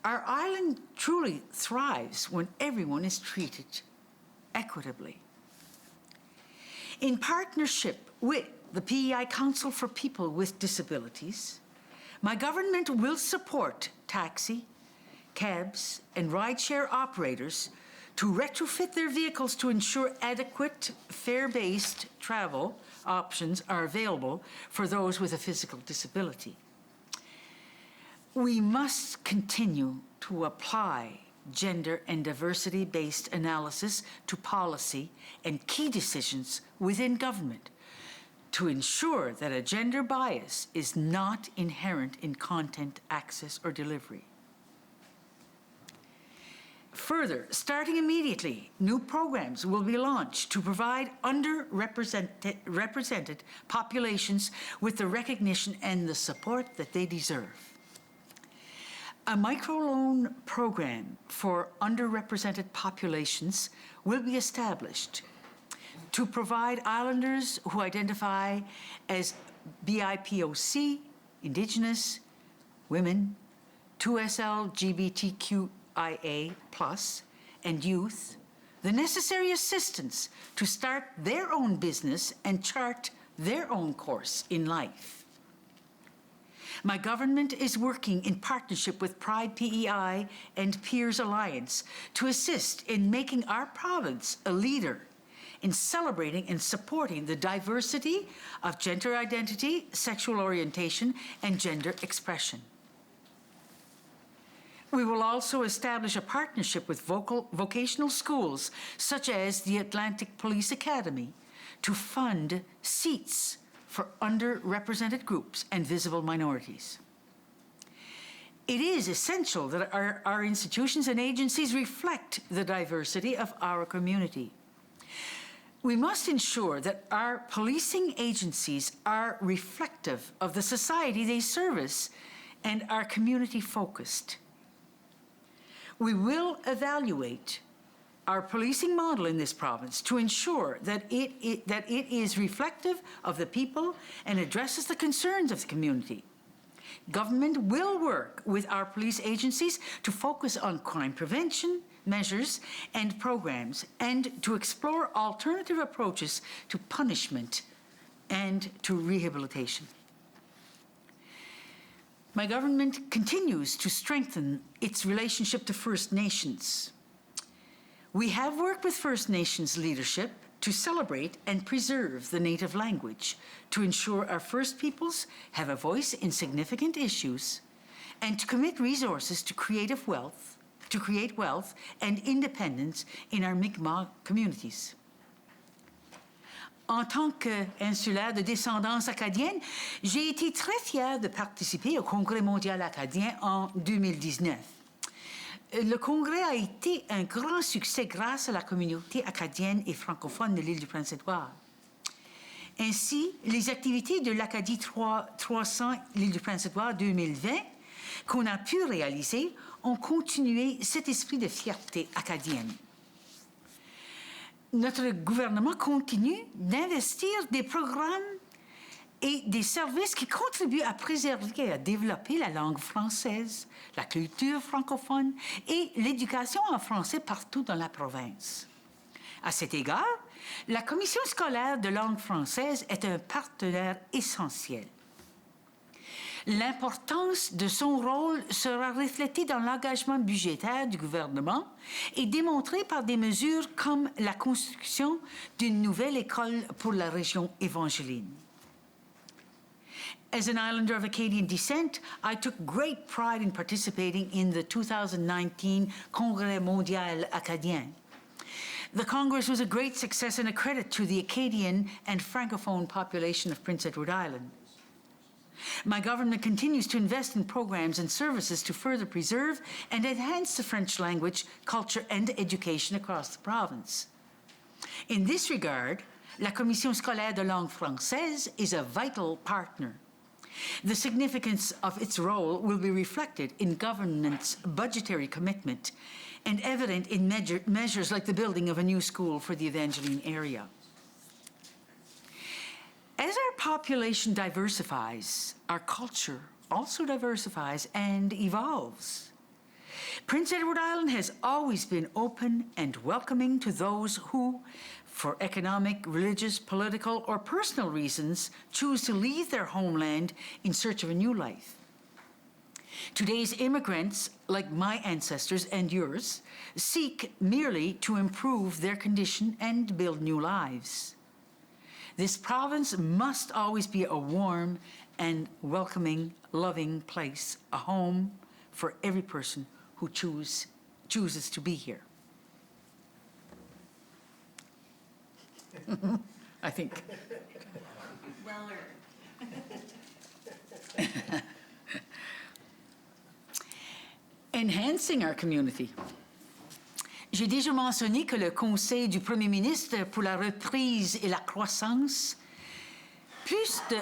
Our island truly thrives when everyone is treated equitably. In partnership with the PEI Council for People with Disabilities, my government will support taxi, cabs, and rideshare operators to retrofit their vehicles to ensure adequate, fare-based travel options are available for those with a physical disability. We must continue to apply gender and diversity-based analysis to policy and key decisions within government to ensure that a gender bias is not inherent in content access or delivery. Further, starting immediately, new programs will be launched to provide underrepresented populations with the recognition and the support that they deserve. A microloan program for underrepresented populations will be established to provide islanders who identify as BIPOC, Indigenous, women, 2SL, LGBTQIA+, and youth the necessary assistance to start their own business and chart their own course in life. My government is working in partnership with Pride PEI and Peers Alliance to assist in making our province a leader in celebrating and supporting the diversity of gender identity, sexual orientation, and gender expression. We will also establish a partnership with vocational schools, such as the Atlantic Police Academy, to fund seats for underrepresented groups and visible minorities. It is essential that our institutions and agencies reflect the diversity of our community. We must ensure that our policing agencies are reflective of the society they service and are community-focused. We will evaluate our policing model in this province to ensure that it is reflective of the people and addresses the concerns of the community. Government will work with our police agencies to focus on crime prevention measures and programs and to explore alternative approaches to punishment and to rehabilitation. My government continues to strengthen its relationship to First Nations. We have worked with First Nations leadership to celebrate and preserve the native language, to ensure our First Peoples have a voice in significant issues, and to commit resources to create wealth and independence in our Mi'kmaq communities. En tant qu'insulaire de descendance acadienne, j'ai été très fière de participer au Congrès mondial acadien en 2019. Le congrès a été un grand succès grâce à la communauté acadienne et francophone de l'île du Prince-Édouard. Ainsi, les activités de l'Acadie 300 l'île du Prince-Édouard 2020 qu'on a pu réaliser ont continué cet esprit de fierté acadienne. Notre gouvernement continue d'investir des programmes et des services qui contribuent à préserver et à développer la langue française, la culture francophone et l'éducation en français partout dans la province. À cet égard, la Commission scolaire de langue française est un partenaire essentiel. L'importance de son rôle sera reflétée dans l'engagement budgétaire du gouvernement et démontrée par des mesures comme la construction d'une nouvelle école pour la région évangéline. As an islander of Acadian descent, I took great pride in participating in the 2019 Congrès mondial acadien. The Congress was a great success and a credit to the Acadian and Francophone population of Prince Edward Island. My government continues to invest in programs and services to further preserve and enhance the French language, culture, and education across the province. In this regard, la Commission scolaire de langue française is a vital partner. The significance of its role will be reflected in government's budgetary commitment and evident in measures like the building of a new school for the Evangeline area. As our population diversifies, our culture also diversifies and evolves. Prince Edward Island has always been open and welcoming to those who, for economic, religious, political, or personal reasons, choose to leave their homeland in search of a new life. Today's immigrants, like my ancestors and yours, seek merely to improve their condition and build new lives. This province must always be a warm and welcoming, loving place, a home for every person who chooses to be here. I think. Well earned. Enhancing our community. J'ai déjà mentionné que le Conseil du Premier ministre pour la reprise et la croissance, plus de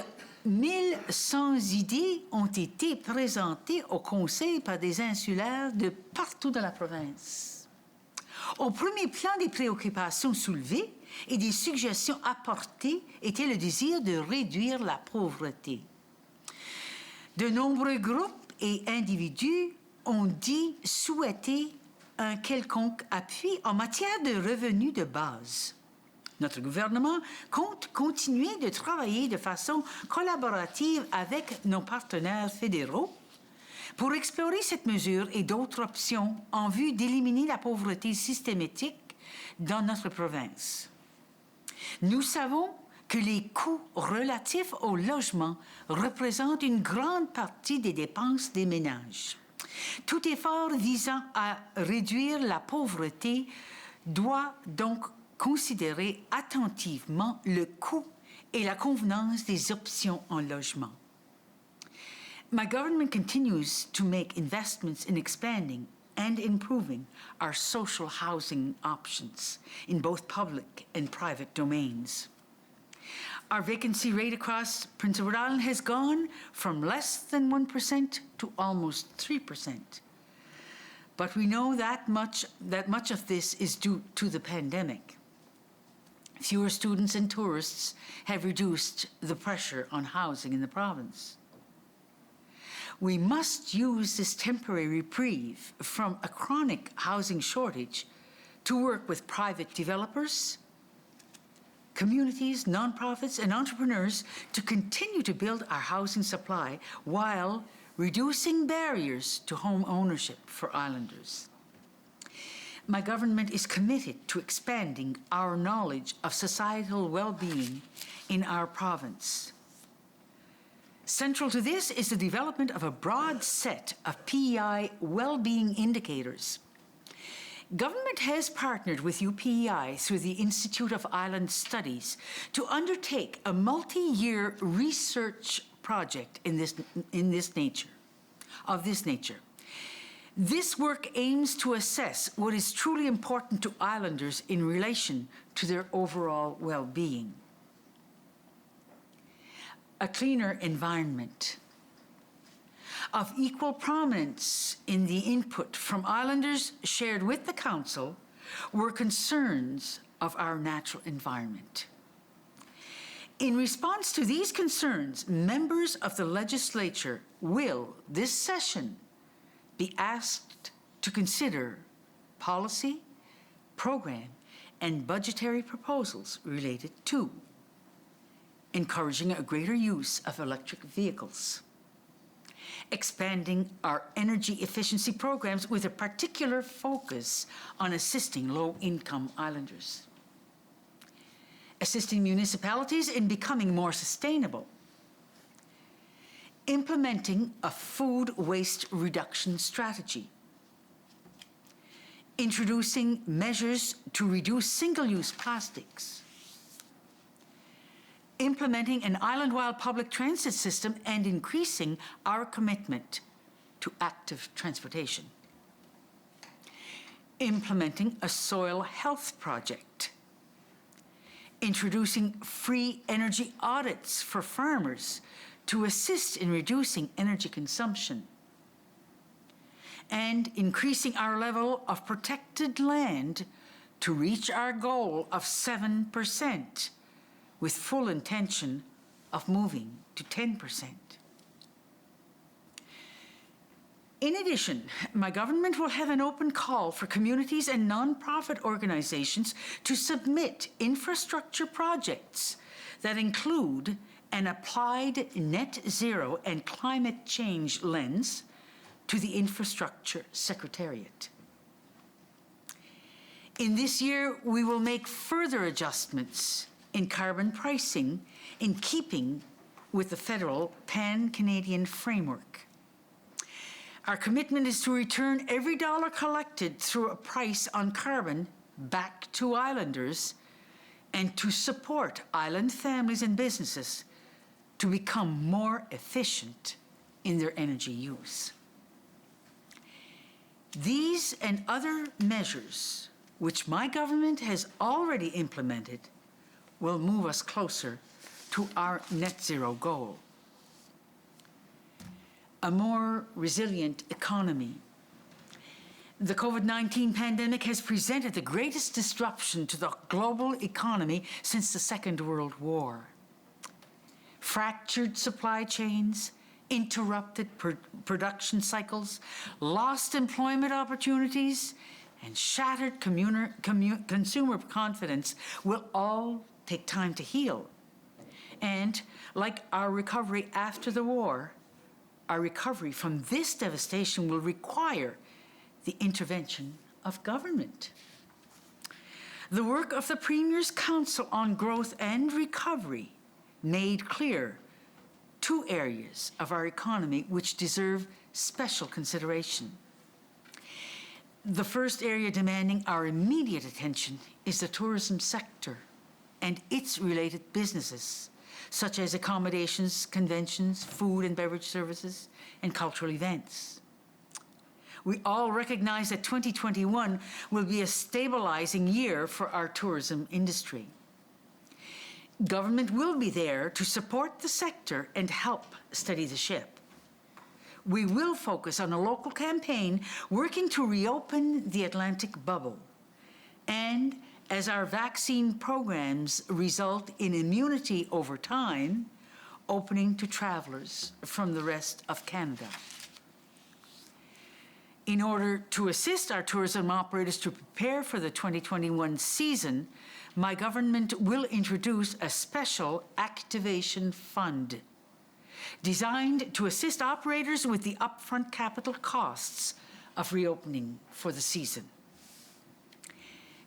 1100 idées ont été présentées au Conseil par des insulaires de partout dans la province. Au premier plan des préoccupations soulevées et des suggestions apportées était le désir de réduire la pauvreté. De nombreux groupes et individus ont dit souhaiter un quelconque appui en matière de revenus de base. Notre gouvernement compte continuer de travailler de façon collaborative avec nos partenaires fédéraux pour explorer cette mesure et d'autres options en vue d'éliminer la pauvreté systématique dans notre province. Nous savons que les coûts relatifs au logement représentent une grande partie des dépenses des ménages. Tout effort visant à réduire la pauvreté doit donc considérer attentivement le coût et la convenance des options en logement. My government continues to make investments in expanding and improving our social housing options in both public and private domains. Our vacancy rate across Prince Edward Island has gone from less than 1% to almost 3%. But we know that much of this is due to the pandemic. Fewer students and tourists have reduced the pressure on housing in the province. We must use this temporary reprieve from a chronic housing shortage to work with private developers, communities, nonprofits, and entrepreneurs to continue to build our housing supply while reducing barriers to home ownership for islanders. My government is committed to expanding our knowledge of societal well-being in our province. Central to this is the development of a broad set of PEI well-being indicators. Government has partnered with UPEI through the Institute of Island Studies to undertake a multi-year research project of this nature. This work aims to assess what is truly important to islanders in relation to their overall well-being. A cleaner environment. Of equal prominence in the input from islanders shared with the Council were concerns of our natural environment. In response to these concerns, members of the legislature will, this session, be asked to consider policy, program, and budgetary proposals related to encouraging a greater use of electric vehicles, expanding our energy efficiency programs with a particular focus on assisting low-income islanders, assisting municipalities in becoming more sustainable, implementing a food waste reduction strategy, introducing measures to reduce single-use plastics, implementing an island-wide public transit system and increasing our commitment to active transportation, implementing a soil health project, introducing free energy audits for farmers to assist in reducing energy consumption, and increasing our level of protected land to reach our goal of 7%, with full intention of moving to 10%. In addition, my government will have an open call for communities and nonprofit organizations to submit infrastructure projects that include an applied net zero and climate change lens to the Infrastructure Secretariat. In this year, we will make further adjustments in carbon pricing in keeping with the federal pan-Canadian framework. Our commitment is to return every dollar collected through a price on carbon back to islanders and to support island families and businesses to become more efficient in their energy use. These and other measures, which my government has already implemented, will move us closer to our net zero goal. A more resilient economy. The COVID-19 pandemic has presented the greatest disruption to the global economy since the Second World War. Fractured supply chains, interrupted production cycles, lost employment opportunities, and shattered consumer confidence will all take time to heal. And like our recovery after the war, our recovery from this devastation will require the intervention of government. The work of the Premier's Council on Growth and Recovery made clear two areas of our economy which deserve special consideration. The first area demanding our immediate attention is the tourism sector and its related businesses, such as accommodations, conventions, food and beverage services, and cultural events. We all recognize that 2021 will be a stabilizing year for our tourism industry. Government will be there to support the sector and help steady the ship. We will focus on a local campaign working to reopen the Atlantic bubble. And as our vaccine programs result in immunity over time, opening to travelers from the rest of Canada. In order to assist our tourism operators to prepare for the 2021 season, my government will introduce a special activation fund designed to assist operators with the upfront capital costs of reopening for the season.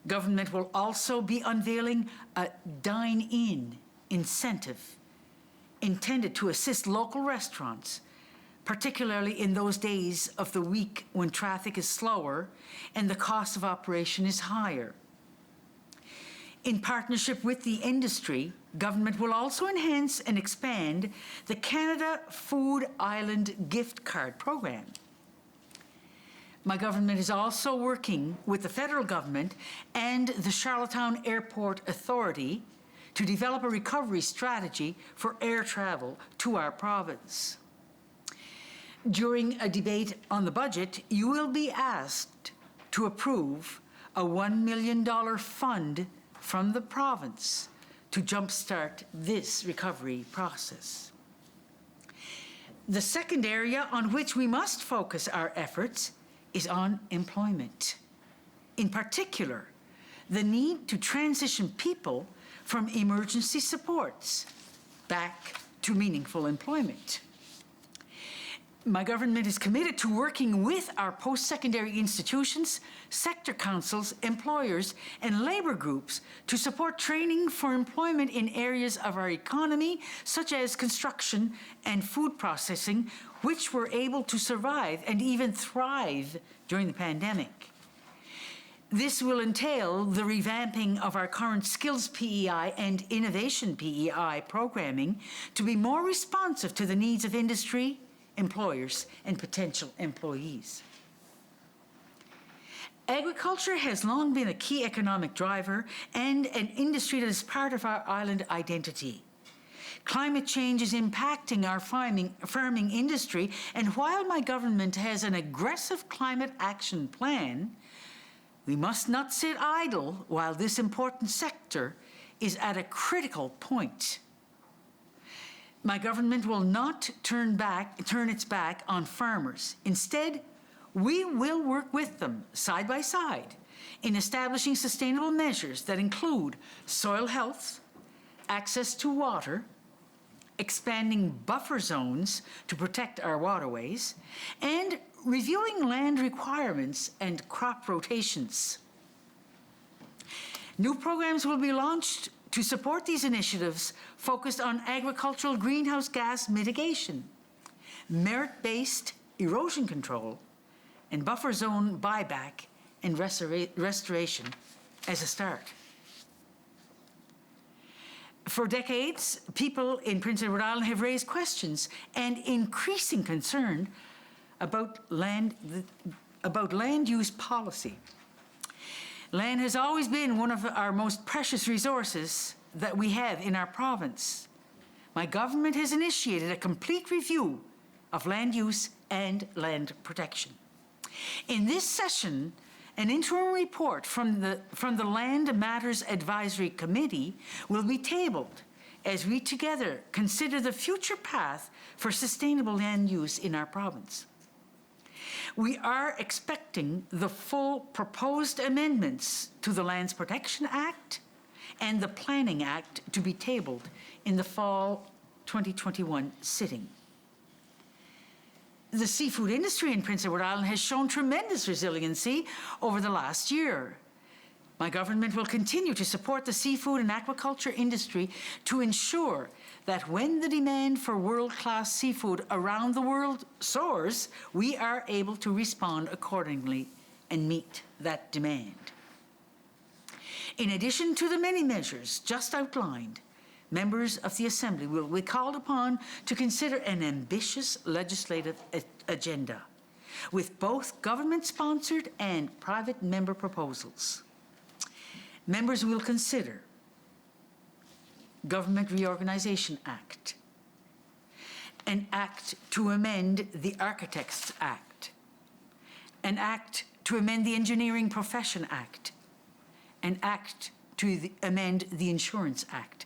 Government will also be unveiling a dine-in incentive intended to assist local restaurants particularly in those days of the week when traffic is slower and the cost of operation is higher. In partnership with the industry, government will also enhance and expand the Canada Food Island gift card program. My government is also working with the federal government and the Charlottetown Airport Authority to develop a recovery strategy for air travel to our province. During a debate on the budget, you will be asked to approve a $1 million fund from the province to jumpstart this recovery process. The second area on which we must focus our efforts is on employment. In particular, the need to transition people from emergency supports back to meaningful employment. My government is committed to working with our post-secondary institutions, sector councils, employers, and labor groups to support training for employment in areas of our economy, such as construction and food processing, which were able to survive and even thrive during the pandemic. This will entail the revamping of our current Skills PEI and Innovation PEI programming to be more responsive to the needs of industry, employers, and potential employees. Agriculture has long been a key economic driver and an industry that is part of our island identity. Climate change is impacting our farming industry, and while my government has an aggressive climate action plan, we must not sit idle while this important sector is at a critical point. My government will not turn its back on farmers. Instead, we will work with them side by side in establishing sustainable measures that include soil health, access to water, expanding buffer zones to protect our waterways, and reviewing land requirements and crop rotations. New programs will be launched to support these initiatives focused on agricultural greenhouse gas mitigation, merit-based erosion control, and buffer zone buyback and restoration as a start. For decades, people in Prince Edward Island have raised questions and increasing concern about land use policy. Land has always been one of our most precious resources that we have in our province. My government has initiated a complete review of land use and land protection. In this session, an interim report from the Land Matters Advisory Committee will be tabled as we together consider the future path for sustainable land use in our province. We are expecting the full proposed amendments to the Lands Protection Act and the Planning Act to be tabled in the fall 2021 sitting. The seafood industry in Prince Edward Island has shown tremendous resiliency over the last year. My government will continue to support the seafood and aquaculture industry to ensure that when the demand for world-class seafood around the world soars, we are able to respond accordingly and meet that demand. In addition to the many measures just outlined, members of the Assembly will be called upon to consider an ambitious legislative agenda with both government-sponsored and private member proposals. Members will consider Government Reorganization Act, an act to amend the Architects Act, an act to amend the Engineering Profession Act, an act to amend the Insurance Act,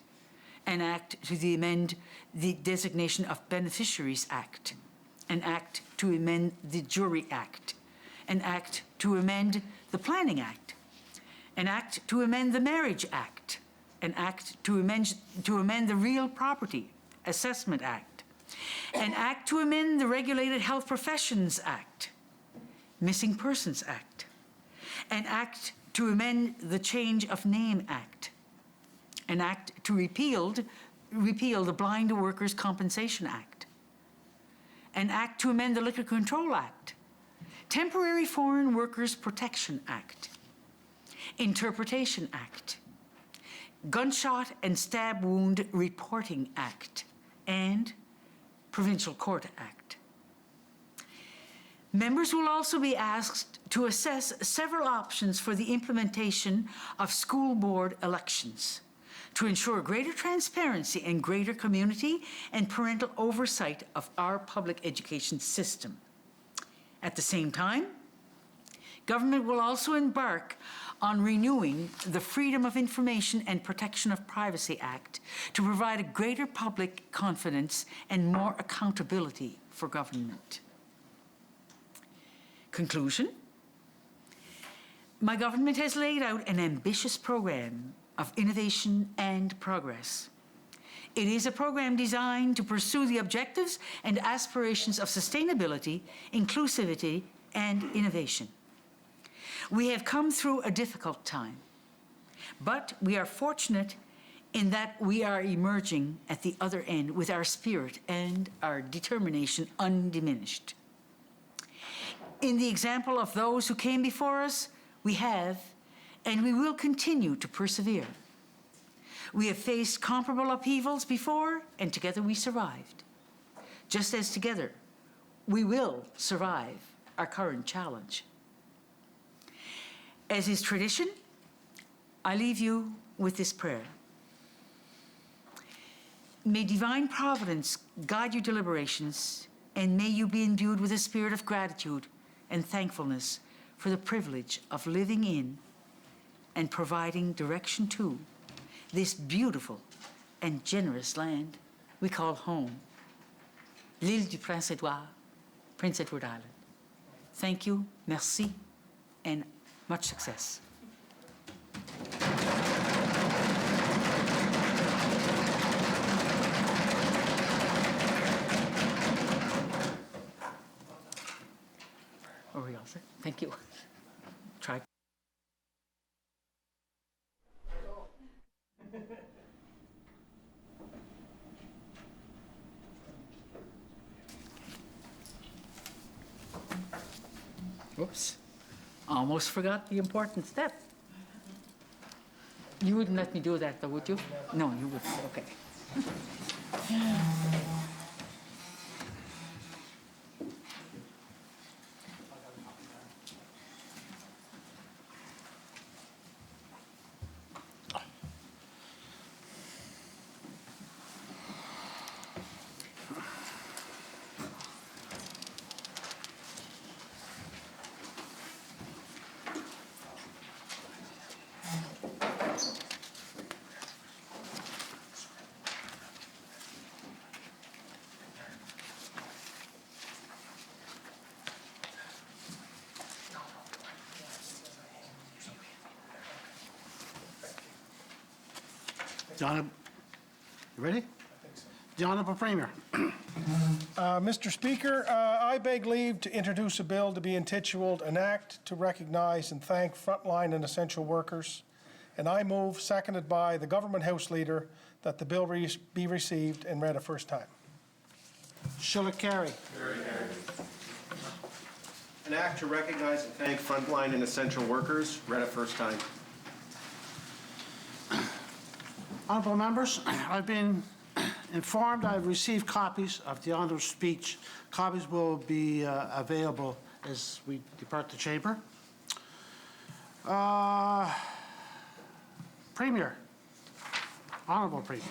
an act to amend the Designation of Beneficiaries Act, an act to amend the Jury Act, an act to amend the Planning Act, an act to amend the Marriage Act, an act to amend the Real Property Assessment Act, an act to amend the Regulated Health Professions Act, Missing Persons Act, an act to amend the Change of Name Act, an act to repeal the Blind Workers' Compensation Act, an act to amend the Liquor Control Act, Temporary Foreign Workers Protection Act, Interpretation Act, Gunshot and Stab Wound Reporting Act, and Provincial Court Act. Members will also be asked to assess several options for the implementation of school board elections to ensure greater transparency and greater community and parental oversight of our public education system. At the same time, government will also embark on renewing the Freedom of Information and Protection of Privacy Act to provide a greater public confidence and more accountability for government. Conclusion: my government has laid out an ambitious program of innovation and progress. It is a program designed to pursue the objectives and aspirations of sustainability, inclusivity, and innovation. We have come through a difficult time, but we are fortunate in that we are emerging at the other end with our spirit and our determination undiminished. In the example of those who came before us, we have and we will continue to persevere. We have faced comparable upheavals before, and together we survived. Just as together, we will survive our current challenge. As is tradition, I leave you with this prayer. May divine providence guide your deliberations, and may you be endued with a spirit of gratitude and thankfulness for the privilege of living in and providing direction to this beautiful and generous land we call home, l'île du Prince-Édouard, Prince Edward Island. Thank you, merci, and much success. Are we all set? Thank you. Try. Whoops. Almost forgot the important step. You wouldn't let me do that, though, would you? No, you wouldn't. Okay. The Honourable, you ready? The Honourable Premier. Mr. Speaker, I beg leave to introduce a bill to be entitled An Act to Recognize and Thank Frontline and Essential Workers, and I move, seconded by the Government House Leader, that the bill be received and read a first time. Shall it carry? An act to recognize and thank frontline and essential workers, read a first time. Honourable members, I've been informed I've received copies of the Honour's speech. Copies will be available as we depart the chamber. Premier, Honourable Premier.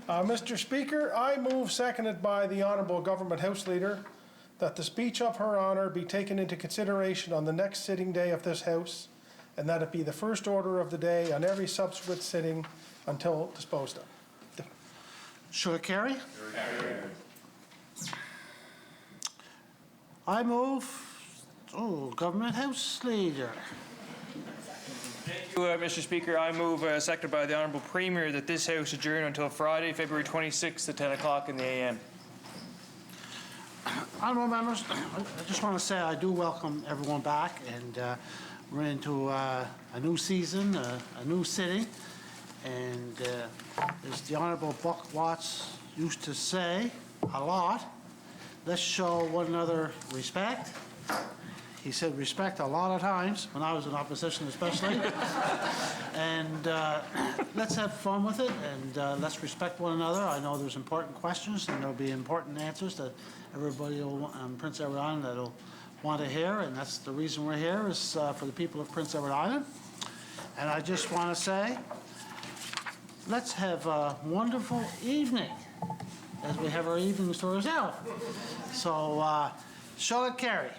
Mr. Speaker, I move, seconded by the Honourable Government House Leader, that the speech of Her Honour be taken into consideration on the next sitting day of this House, and that it be the first order of the day on every subsequent sitting until disposed of. Shall it carry? I move, Government House Leader. Thank you, Mr. Speaker. I move, seconded by the Honourable Premier, that this House adjourn until Friday, February 26th at 10 o'clock in the a.m. Honourable members, I just want to say I do welcome everyone back, and we're into a new season, a new city, and as the Honourable Buck Watts used to say a lot, let's show one another respect. He said respect a lot of times, when I was in opposition especially. And let's have fun with it, and let's respect one another. I know there's important questions, and there'll be important answers that everybody in Prince Edward Island that'll want to hear, and that's the reason we're here, is for the people of Prince Edward Island. And I just want to say, let's have a wonderful evening, as we have our evenings to ourselves. So, Charlotte Carey.